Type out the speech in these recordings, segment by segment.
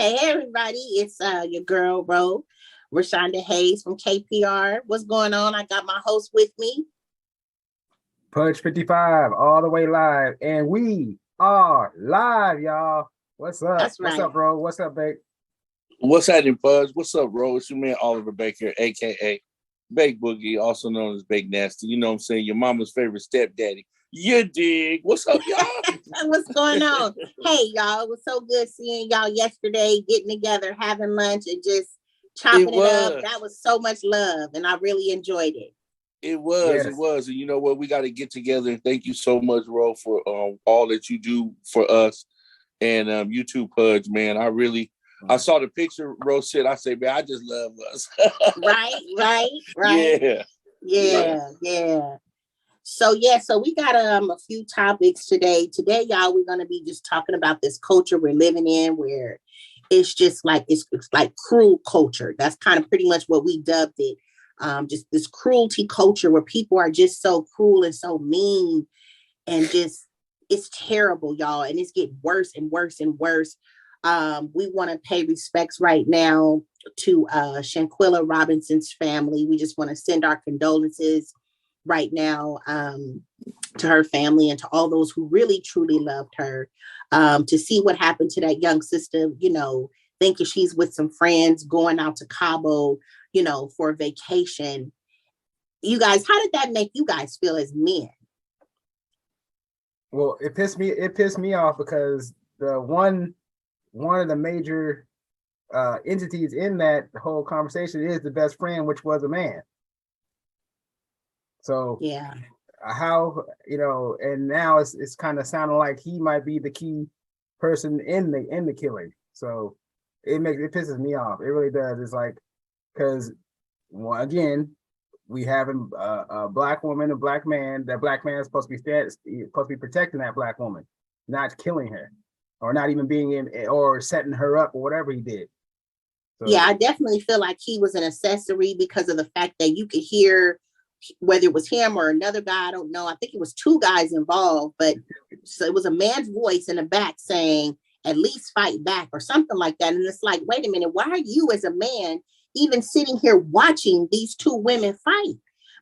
Okay, hey everybody, it's your girl Ro, Rashonda Hayes from KPR. What's going on? I got my host with me. Pudge 55 all the way live. And we are live, y'all. What's up? That's What's right. up, bro? What's up, Bake? What's happening, Pudge? What's up, bro? It's your man Oliver Baker, aka Bake Boogie, also known as Bake Nasty. You know what I'm saying? Your mama's favorite stepdaddy. You dig? What's up, y'all? What's going on? Hey, y'all, it was so good seeing y'all yesterday, getting together, having lunch, and just chopping it up. That was so much love, and I really enjoyed it. It was. And you know what? We got to get together. And thank you so much, Ro, for all that you do for us. And you too, Pudge, man. I saw the picture, Ro said, I say, man, I just love us. Right. Yeah. So we got a few topics today. Today, y'all, we're gonna be just talking about this culture we're living in, where it's just like it's like cruel culture. That's kind of pretty much what we dubbed it. Just this cruelty culture where people are just so cruel and so mean, and just it's terrible, y'all, and it's getting worse and worse and worse. We want to pay respects right now to Shanquella Robinson's family. We just want to send our condolences right now to her family and to all those who really truly loved her. To see what happened to that young sister, thinking she's with some friends going out to Cabo, for a vacation. You guys, how did that make you guys feel as men? Well, it pissed me off because the one of the major entities in that whole conversation is the best friend, which was a man. So yeah, how and now it's kind of sounding like he might be the key person in the killing. So it pisses me off. It really does. It's like, because again, we have a black woman, a black man. That black man is supposed to be protecting that black woman, not killing her, or not even being in or setting her up or whatever he did. So, yeah, I definitely feel like he was an accessory because of the fact that you could hear, whether it was him or another guy, I don't know. I think it was two guys involved, but so it was a man's voice in the back saying, at least fight back or something like that. And it's like, wait a minute, why are you as a man even sitting here watching these two women fight?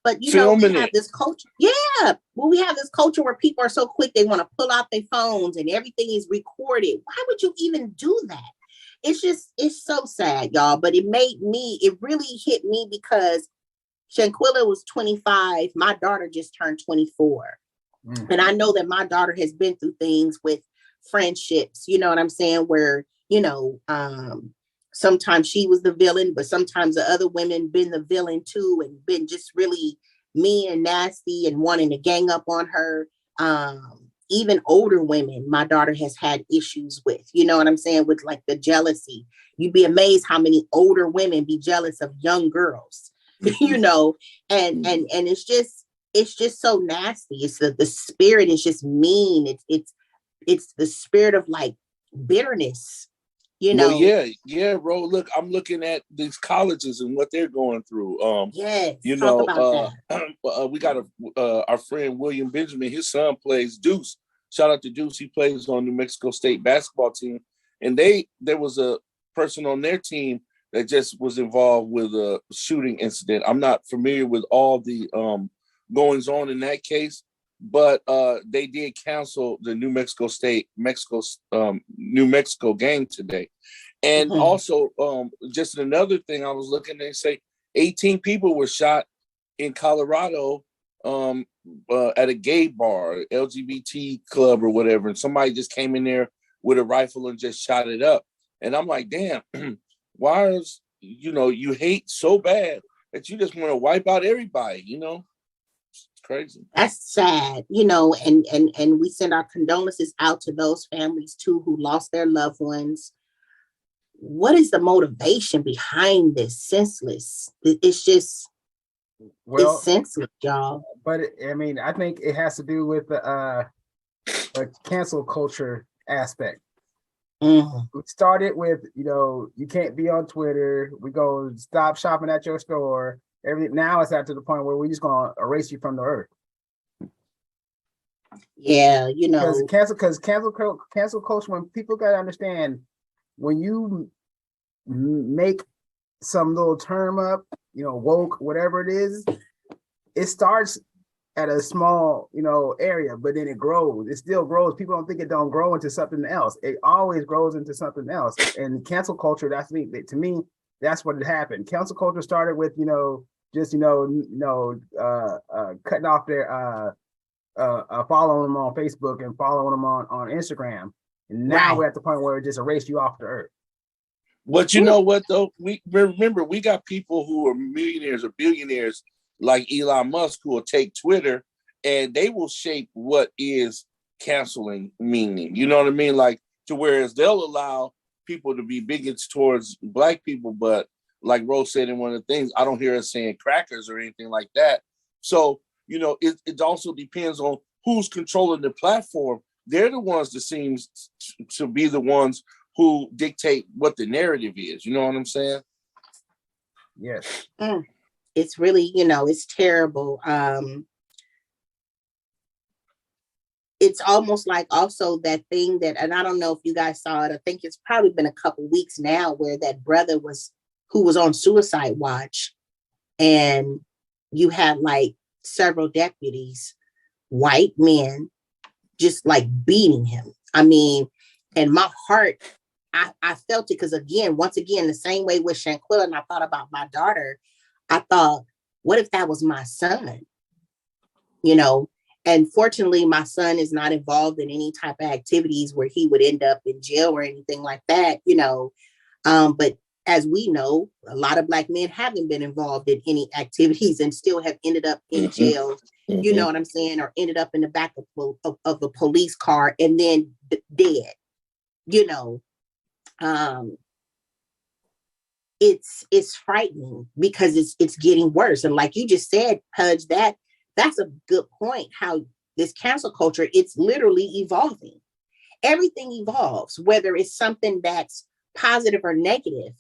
But we have this culture. Yeah. Well, we have this culture where people are so quick, they want to pull out their phones and everything is recorded. Why would you even do that? It's so sad, y'all. But it really hit me because Shanquella was 25. My daughter just turned 24. Mm-hmm. And I know that my daughter has been through things with friendships, you know what I'm saying? Where, sometimes she was the villain, but sometimes the other women been the villain too, and been just really mean and nasty and wanting to gang up on her. Even older women, my daughter has had issues with, you know what I'm saying? With like the jealousy. You'd be amazed how many older women be jealous of young girls. and it's just so nasty. It's the spirit is just mean. It's the spirit of like bitterness, Well, yeah, bro. Look, I'm looking at these colleges and what they're going through. Talk about that. We got our friend William Benjamin. His son plays Deuce. Shout out to Deuce. He plays on New Mexico State basketball team, and there was a person on their team that just was involved with a shooting incident. I'm not familiar with all the goings on in that case, but they did cancel the New Mexico New Mexico game today. And also, just another thing I was looking at, say 18 people were shot in Colorado at a gay bar, LGBT club or whatever. And somebody just came in there with a rifle and just shot it up. And I'm like, damn, why is, you hate so bad that you just want to wipe out everybody, It's crazy. That's sad, and we send our condolences out to those families too who lost their loved ones. What is the motivation behind this? Senseless. It's just, it's senseless, y'all. But I think it has to do with the cancel culture aspect. Mm-hmm. We started with, you can't be on Twitter. We go stop shopping at your store. Now it's to the point where we're just gonna erase you from the earth. Yeah, because cancel culture. When people gotta understand, when you make some little term up, woke, whatever it is, it starts at a small, area, but then it grows. It still grows. People don't think it don't grow into something else. It always grows into something else. And cancel culture, to me, that's what it happened. Cancel culture started with, just cutting off their following them on Facebook and following them on Instagram. And now we're at the point where it just erased you off the earth. But you know what though? We remember we got people who are millionaires or billionaires like Elon Musk who will take Twitter and they will shape what is canceling meaning. You know what I mean? Like to whereas they'll allow people to be bigots towards Black people, but like Rose said in one of the things, I don't hear us saying crackers or anything like that. So, it also depends on who's controlling the platform. They're the ones that seems to be the ones who dictate what the narrative is. You know what I'm saying? Yes. It's really, it's terrible. It's almost like also that thing that, and I don't know if you guys saw it, I think it's probably been a couple weeks now where that brother who was on suicide watch, and you had like several deputies, white men, just like beating him. I mean, and my heart, I felt it because once again, the same way with Shanquella, and I thought about my daughter, I thought, what if that was my son? And fortunately, my son is not involved in any type of activities where he would end up in jail or anything like that, but as we know, a lot of Black men haven't been involved in any activities and still have ended up in jail, you know what I'm saying, or ended up in the back of a police car and then dead, It's frightening because it's getting worse. And like you just said, Pudge, that's a good point, how this cancel culture, it's literally evolving. Everything evolves, whether it's something that's positive or negative,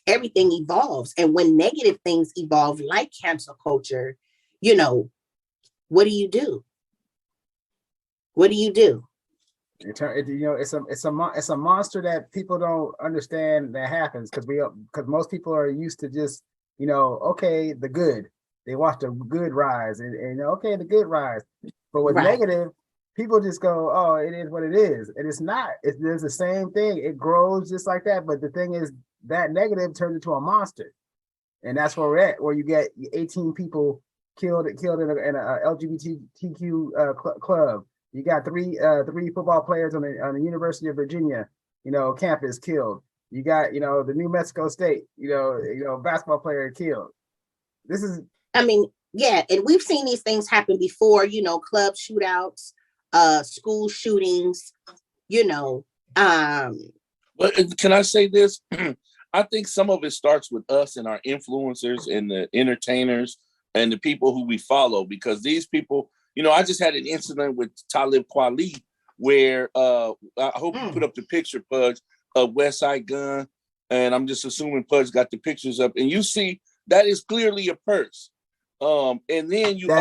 everything evolves. And when negative things evolve, like cancel culture, what do you do? What do you do? It's a monster that people don't understand that happens because most people are used to just okay, the good. They watch the good rise and okay, the good rise. But with negative, people just go, oh, it is what it is, and it's not. It's the same thing. It grows just like that. But the thing is, that negative turns into a monster, and that's where we're at. Where you get 18 people killed in a LGBTQ club. You got three football players on the University of Virginia, campus killed. You got, the New Mexico State, basketball player killed. This is, I mean, yeah, and we've seen these things happen before, club shootouts, school shootings, But can I say this? I think some of it starts with us and our influencers and the entertainers and the people who we follow, because these people, I just had an incident with Talib Kweli where I hope you put up the picture, Pudge, of West Side Gun. And I'm just assuming Pudge got the pictures up. And you see, that is clearly a purse. And then you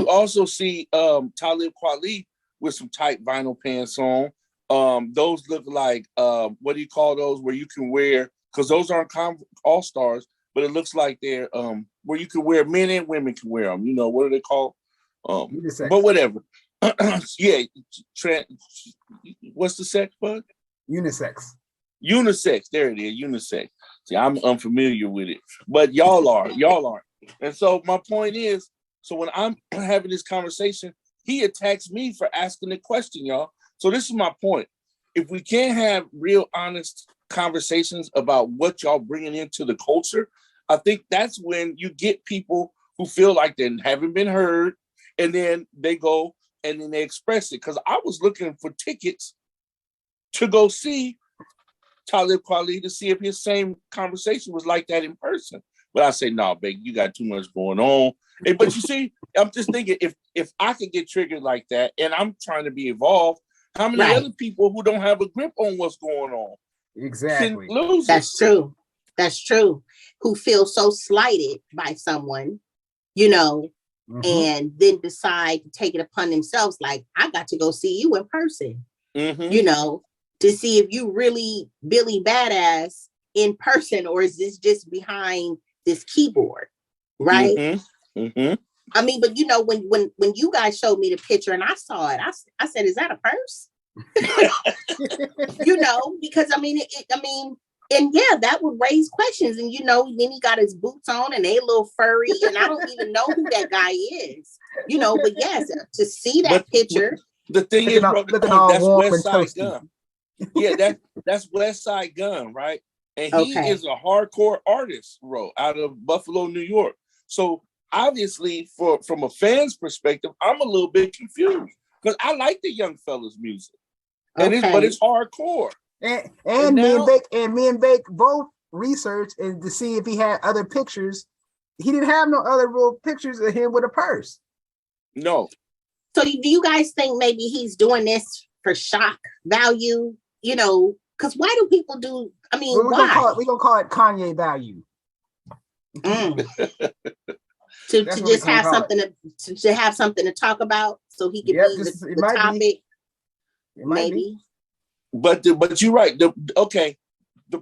also see Talib Kweli with some tight vinyl pants on. Those look like, what do you call those where you can wear, because those aren't all-stars, but it looks like they're where you can wear, men and women can wear them. What are they called? But whatever. Yeah. What's the sex, Bud? Unisex. There it is, unisex. See, I'm unfamiliar with it, but y'all are. And so my point is, so when I'm having this conversation, he attacks me for asking the question, y'all. So this is my point. If we can't have real honest conversations about what y'all bringing into the culture, I think that's when you get people who feel like they haven't been heard, and then they go and then they express it. Because I was looking for tickets to go see Talib Kweli to see if his same conversation was like that in person. But I say, no, babe, you got too much going on. But you see, I'm just thinking, if I could get triggered like that, and I'm trying to be involved, how many other people who don't have a grip on what's going on exactly can lose That's true. That's true. Who feel so slighted by someone, and then decide to take it upon themselves, like, I got to go see you in person, to see if you really Billy Badass in person, or is this just behind this keyboard, right? Mm-hmm. Mm-hmm. I mean, but you know, when you guys showed me the picture and I saw it, I said, "Is that a purse?" You know, because I mean, and yeah, that would raise questions. And you know, then he got his boots on and they a little furry, and I don't even know who that guy is. You know, but yes, to see that picture. The thing is, bro, that's West Side Gun. Yeah, that's West Side Gun, right? And he is a hardcore artist, bro, out of Buffalo, New York. So obviously, from a fan's perspective, I'm a little bit confused because I like the young fella's music, but it's hardcore. And me and Bake both researched and to see if he had other pictures. He didn't have no other real pictures of him with a purse. No. So do you guys think maybe he's doing this for shock value? You know, because why do people do? I mean, we're why? We're gonna call it Kanye value. To just have something to have something to talk about, so he could be the topic. Maybe. But you're right. The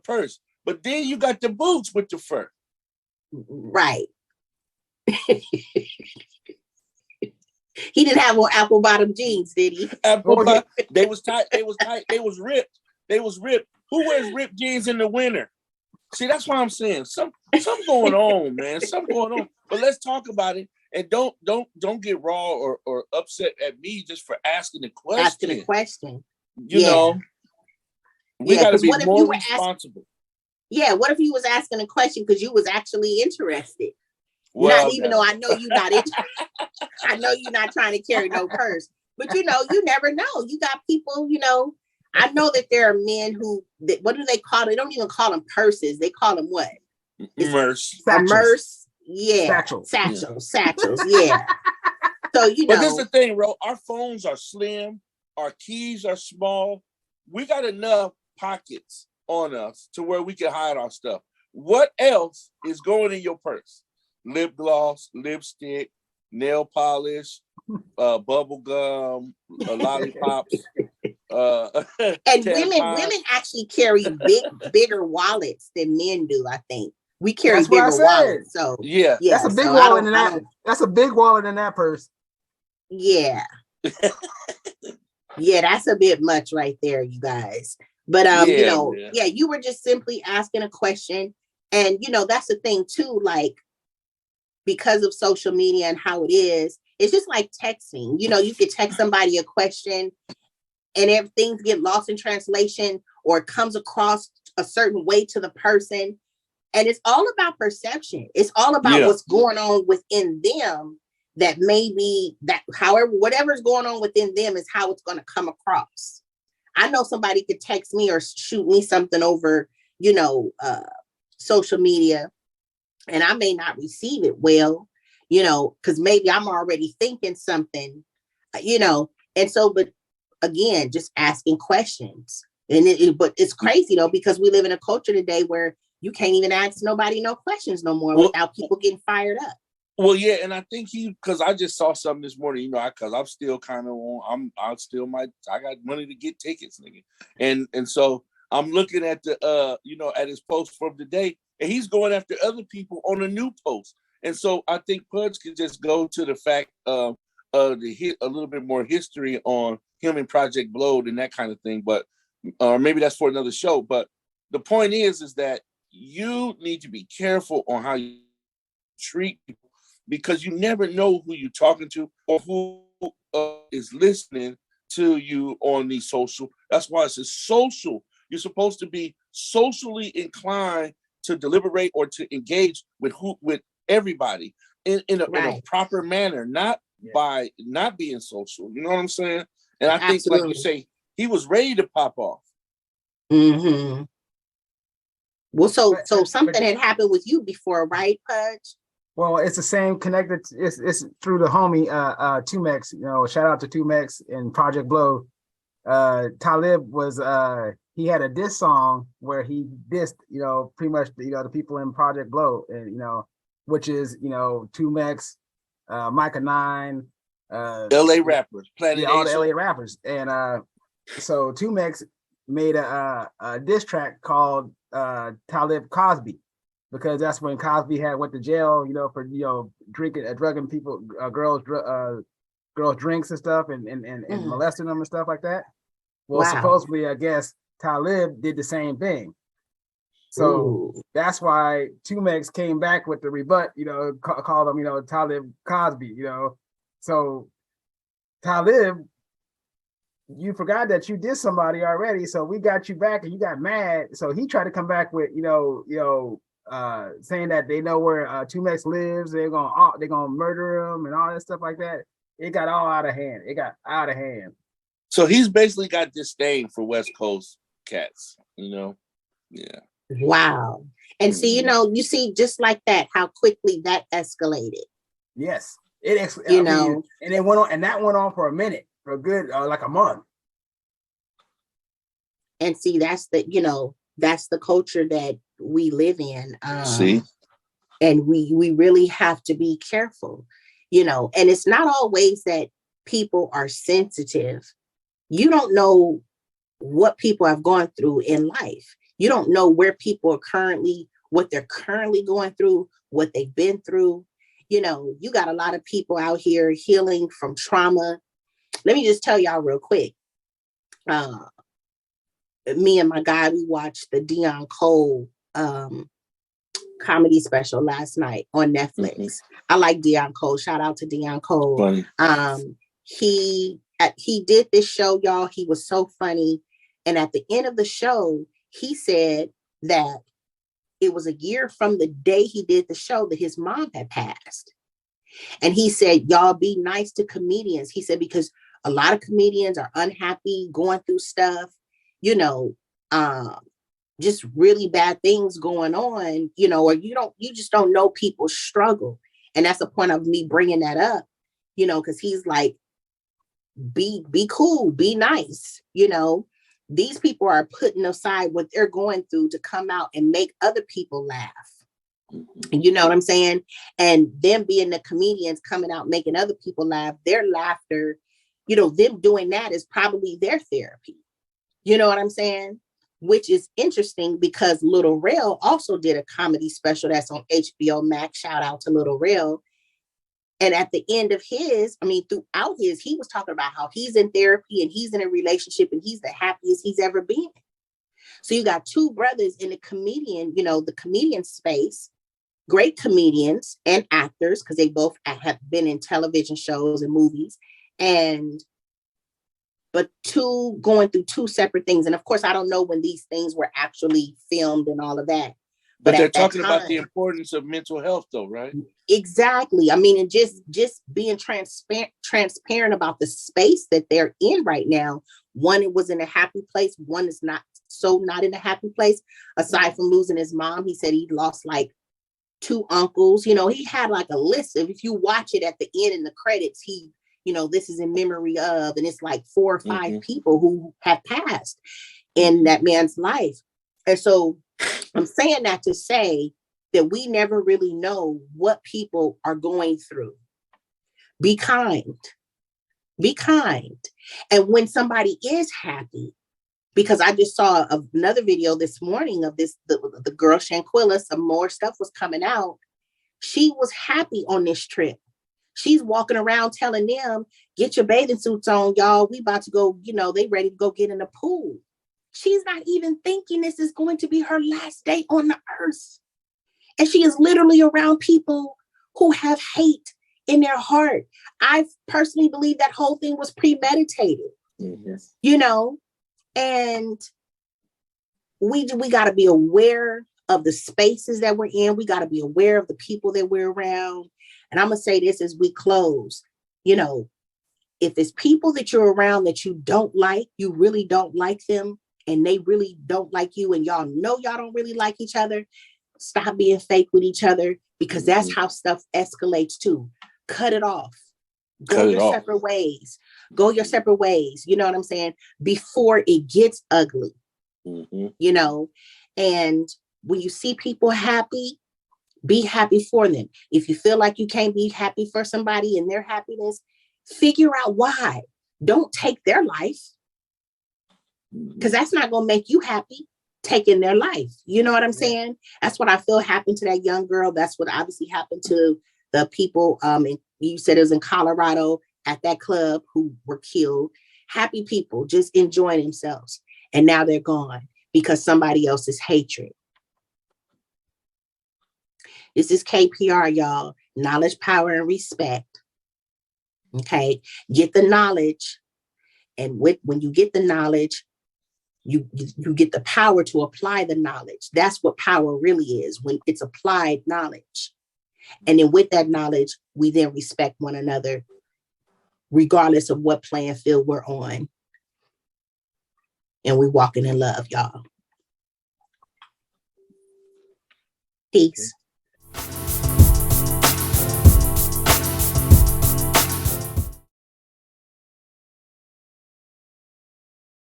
purse. But then you got the boots with the fur. Right. He didn't have on apple bottom jeans, did he? They was tight. They was tight. They was ripped. Who wears ripped jeans in the winter? See, that's what I'm saying. Something going on, man. Something going on. But let's talk about it. And don't get raw or upset at me just for asking the question. You know, we got to be more responsible. What if you was asking a question because you was actually interested? Well, though I know you're not I know you're not trying to carry no purse, but you know, you never know. You got people, you know. I know that there are men who, what do they call it? They don't even call them purses. They call them what? Merce. Merce. Yeah. Satchels. Yeah. So, you know. But this is the thing, bro. Our phones are slim. Our keys are small. We got enough pockets on us to where we can hide our stuff. What else is going in your purse? Lip gloss, lipstick, nail polish, bubble gum, lollipops. And women actually carry bigger wallets than men do. I think we carry bigger wallets. So yeah, that's a big wallet in that. That's a big wallet in that purse. Yeah, yeah, that's a bit much right there, you guys. But you know, you were just simply asking a question, and you know that's the thing too. Like, because of social media and how it is, it's just like texting. You know, you could text somebody a question, and if things get lost in translation or it comes across a certain way to the person. And it's all about perception. It's all about what's going on within them, that maybe that whatever's going on within them is how it's going to come across. I know somebody could text me or shoot me something over, you know, social media, and I may not receive it well, you know, because maybe I'm already thinking something, you know, and so, but again, just asking questions. But it's crazy though, because we live in a culture today where you can't even ask nobody no questions no more without people getting fired up. Well, yeah, and I think because I just saw something this morning, you know, because I'm still kind of on, I got money to get tickets, nigga, and so I'm looking at the, you know, at his post from today, and he's going after other people on a new post, and so I think Pudge can just go to the fact of the hit a little bit more history on him and Project Blowed and that kind of thing, but maybe that's for another show. But the point is that you need to be careful on how you treat people, because you never know who you're talking to or who is listening to you on these social. That's why it's a social. You're supposed to be socially inclined to deliberate or to engage with everybody in a proper manner, not by not being social. You know what I'm saying? And I think, like you say, he was ready to pop off. Mm-hmm. Well, so something had happened with you before, right, Pudge? Well, it's the same connected. It's through the homie Tumex. You know, shout out to Tumex and Project Blow. Talib was he had a diss song where he dissed, you know, pretty much, you know, the people in Project Blow, and you know, which is, you know, Tumex, Micah 9, LA rappers, Planet all the LA rappers, and so Tumex made a diss track called Talib Cosby, because that's when Cosby had went to jail, for drinking, drugging people, girls drinks and stuff, and molesting them and stuff like that. Well, Wow. supposedly, I guess Talib did the same thing. So Ooh. that's why Tumex came back with the rebut, called him, Talib Cosby, So Talib, you forgot that you did somebody already, so we got you back and you got mad. So he tried to come back with, saying that they know where Tumex lives, they're gonna murder him and all that stuff like that. It got all out of hand. So he's basically got disdain for West Coast cats, Yeah. Wow. And see, you see just like that, how quickly that escalated. Yes. And it went on, and that went on for a minute, for a good, like a month. And see, that's the culture that we live in. See? And we really have to be careful, and it's not always that people are sensitive. You don't know what people have gone through in life. You don't know where people are what they're currently going through, what they've been through. You got a lot of people out here healing from trauma. Let me just tell y'all real quick. Me and my guy, we watched the Dion Cole comedy special last night on Netflix. Mm-hmm. I like Dion Cole. Shout out to Dion Cole. Funny. He did this show, y'all. He was so funny. And at the end of the show, he said that it was a year from the day he did the show that his mom had passed. And he said, y'all be nice to comedians. He said, because a lot of comedians are unhappy, going through stuff, just really bad things going on, or you just don't know people's struggle. And that's the point of me bringing that up, because he's like, be cool, be nice, these people are putting aside what they're going through to come out and make other people laugh. You know what I'm saying? And them being the comedians coming out, making other people laugh, their laughter, them doing that is probably their therapy. You know what I'm saying? Which is interesting because Little Rel also did a comedy special that's on HBO Max. Shout out to Little Rel. And at the end of throughout he was talking about how he's in therapy and he's in a relationship and he's the happiest he's ever been. So you got two brothers in the comedian space, great comedians and actors, because they both have been in television shows and movies, but two going through two separate things. And of course, I don't know when these things were actually filmed and all of that. But they're talking about the importance of mental health, though, right? Exactly. And just being transparent about the space that they're in right now. One was in a happy place. One is not in a happy place. Aside from losing his mom, he said he lost like 2 uncles. He had like a list of, if you watch it at the end in the credits, this is in memory of, and it's like 4 or 5 people who have passed in that man's life. And so I'm saying that to say that we never really know what people are going through. Be kind. Be kind. And when somebody is happy, because I just saw another video this morning of the girl Shanquella, some more stuff was coming out. She was happy on this trip. She's walking around telling them, get your bathing suits on, y'all. We about to go, they ready to go get in the pool. She's not even thinking this is going to be her last day on the earth. And she is literally around people who have hate in their heart. I personally believe that whole thing was premeditated, and we got to be aware of the spaces that we're in. We got to be aware of the people that we're around. And I'm going to say this as we close, if it's people that you're around that you don't like, you really don't like them, and they really don't like you, and y'all know y'all don't really like each other, stop being fake with each other, because that's how stuff escalates too. Cut it off. Go your separate ways. Go your separate ways. You know what I'm saying? Before it gets ugly, and when you see people happy, be happy for them. If you feel like you can't be happy for somebody and their happiness, figure out why. Don't take their life. because that's not going to make you happy, taking their life. You know what I'm saying? That's what I feel happened to that young girl. That's what obviously happened to the people. And you said it was in Colorado at that club who were killed. Happy people just enjoying themselves. And now they're gone because somebody else's hatred. This is KPR, y'all. Knowledge, power, and respect. Okay. Get the knowledge. And when you get the knowledge, you get the power to apply the knowledge. That's what power really is, when it's applied knowledge. And then with that knowledge, we then respect one another, regardless of what playing field we're on. And we walking in love, y'all. Peace.